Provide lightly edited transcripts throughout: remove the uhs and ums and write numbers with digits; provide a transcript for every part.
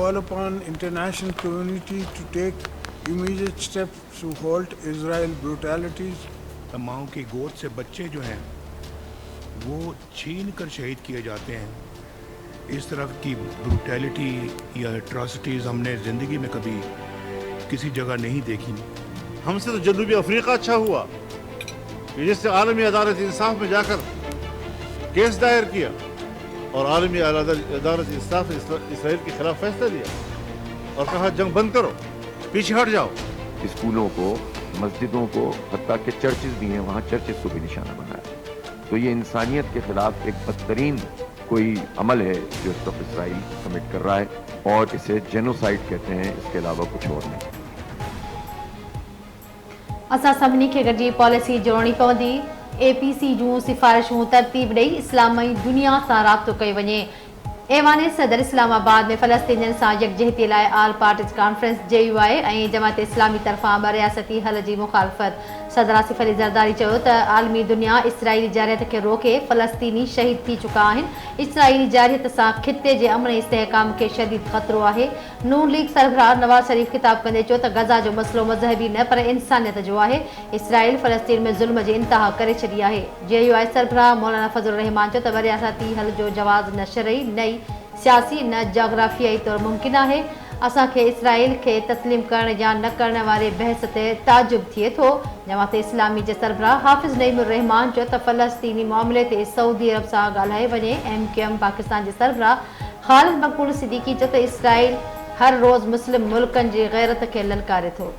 call upon international community to take immediate steps to halt Israel brutalities. माओं की गोद से बच्चे जो हैं वो छीन कर शहीद किए जाते हैं। इस तरह की ब्रूटैलिटी या एट्रॉसिटीज़ हमने ज़िंदगी में कभी किसी जगह नहीं देखी। हमसे तो जनूबी अफ्रीका अच्छा हुआ कि जिससे आलमी अदालत इंसाफ में जाकर केस दायर किया और आलमी अदालत इंसाफ इसराइल के खिलाफ फैसला लिया और कहा जंग बंद करो, पीछे हट जाओ। स्कूलों को, मस्जिदों को, हत्ता के चर्चेज भी हैं, वहाँ चर्चेज को भी निशाना बनाया। तो ये इंसानियत के खिलाफ एक बदतरीन कोई अमल है जो इस वक्त इसराइल कमिट कर रहा है और इसे जेनोसाइड कहते हैं, इसके अलावा कुछ और नहीं। असां सभिनी खे गॾिजी पॉलिसी जोड़नी पवंदी। APC जूं सिफ़ारिशूं तरतीब ॾेई इस्लामी दुनिया सां राब्तो कयो वञे। ऐवान सदर इस्लामाबाद में फ़लस्तीनियुनि सां यकजहती लाइ आल पार्टीज़ कॉन्फ्रेंस JUI ऐं जमात इस्लामी तरफ़ां ॿ रियासती हल जी मुखालफ़त। सदर आसिफ अली ज़रदारी चयो त आलमी दुनिया इसराइली जारियत खे रोके। फ़लस्तीनी शहीद थी चुका आहिनि। इसराइली जारियत सां खिते जे अमन इस्तेहकाम खे शदीद ख़तरो आहे। नून लीग सरबराह नवाज़ शरीफ़ ख़िताब कंदे चयो त गज़ा जो मसइलो मज़हबी न पर इंसानियत जो आहे। इसराइल फ़लस्तीन में ज़ुल्म जी इंतहा करे छॾी आहे। JUI सरबराह मौलाना फज़लुर रहमान चयो त ॿ रियासती हल जो जवाज़ न शरई न सियासी न जोग्राफियाई तौर मुमकिन आहे। असांखे इसराइल खे तस्लीम करण या न करण वारे बहस ते ताजुब थिए थो। जमात इस्लामी जे सरबराह हाफ़िज़ नईमुर रहमान चयो त फ़लस्तीनी मामले ते सऊदी अरब सां ॻाल्हाए वञे। MQM पाकिस्तान जे सरबराह ख़ालिद मक़बूल सिद्दीकी चयो त इसराइल हर रोज़ मुस्लिम मुल्कनि जी गैरत खे ललकारे थो।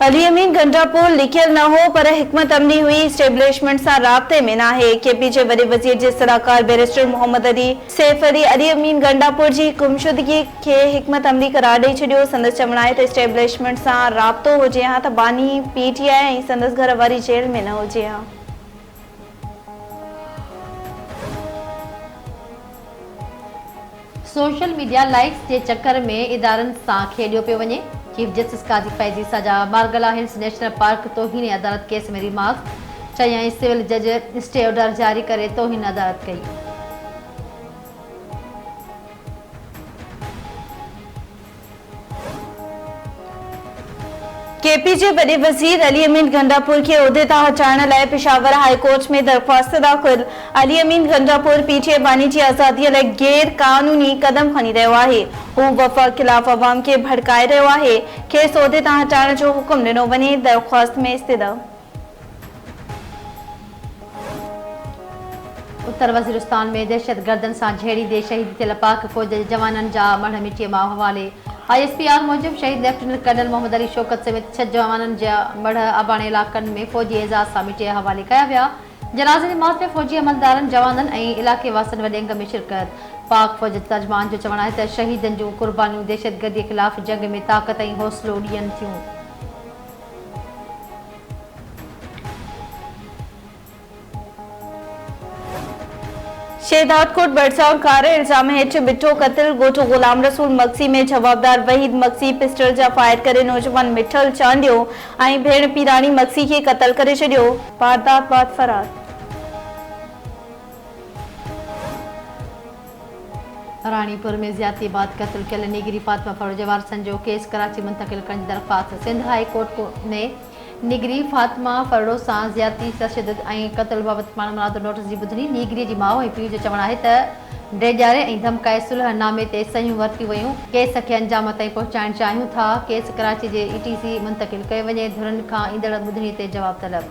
अली अमीन गंडापुर लिखियल न हो पर हिकमत अमली हुई, इस्टेब्लिशमेंट सां राब्ते में न आहे। KP जे वॾे वज़ीर जे सलाहकार बैरिस्टर मोहम्मद अली सैफ अली अमीन गंडापुर जी गुमशुदगी खे हिकमत अमली करार ॾेई छॾियो। संदसि चवण आहे त इस्टेब्लिशमेंट सां राब्तो हुजे हा त बानी PTI ऐं संदसि घर वारी जेल में न हुजे हा। सोशल मीडिया लाइक्स जे चक्कर में इदारनि सां खेॾियो पियो वञे। चीफ जस्टिस काज़ी फैज़ी सजा मारगला हिल्स नेशनल पार्क तौहीन अदालत केस में रिमार्क्स। चयाईं सिविल जज स्टे ऑर्डर जारी करे तौहीन अदालत कई। KP जे वॾे वज़ीर अली अमीन गंडापुर खे उहिदे तां हटाइण लाइ पेशावर हाई कोर्ट में दरख़्वास्त दाख़िल। अली अमीन गंडापुर PTI बानी जी आज़ादीअ लाइ गैर क़ानूनी क़दम खणी रहियो आहे। हू वफ़ाक़ ख़िलाफ़ अवाम खे भड़काए रहियो आहे। खेसि उहिदे तां हटाइण जो हुकुम ॾिनो वञे। दरख़्वास्त में इस्तदा उत्तर वज़ीरिस्तान में दहशतगर्दनि सां झेड़ी दे शहीद थियल पाक फ़ौज जे जवाननि जा मढ़ मिटीअ मां हवाले। ISPR मूजिब शहीद लेफ्टिनेंट कर्नल मोहम्मद अली शौकत समेत 6 जवाननि जा मढ़ आबाणे इलाक़नि में फ़ौजी एज़ाज़ सां मिटीअ हवाले कया विया। जनाज़े नमाज़ में फ़ौजी अमलदारनि जवाननि ऐं इलाइक़े वासियुनि वॾे अंग में शिरकत। पाक फ़ौज तर्जमान जो चवणु आहे त शहीदनि जूं क़ुर्बानियूं दहशतगर्दी ख़िलाफ़ जंग में ताक़त ऐं हौसलो ॾियनि थियूं। शेदादकोट बरसाउन कारे इल्ज़ाम हेठि बिठो क़त्ल ॻोठु ग़ुलाम रसूल मक्सी में जवाबदार वहीद मक्सी पिस्टल जा फायर करे नौजवान मिठल चांडियो ऐं भेण पीरानी मक्सी खे क़त्ल करे छॾियो। वारदात बाद फरार। रानीपुर में ज़्यादती बाद क़त्ल कयल निगरी फातिमा फरोज वारसनि जो केस कराची मुंतक़िल करण जी दरख़्वास्त। सिंध हाई कोर्ट ने निगरी फातिमा फरोज सां ज़्यादती तशद्दुद ऐं क़त्ल बाबति मालूमात नोटिस जी ॿुधणी। निगरी जी माउ ऐं पीउ जो चवणु आहे त ड्रेजारे ऐं धमकाए सुलहनामे ते सहियूं वरितियूं वयूं। केस खे अंजाम ताईं पहुचाइण चाहियूं था। केस कराची जे ETC मुंतक़िल कयो वञे। धुरनि खां ईंदड़ ॿुधणी ते जवाब तलब।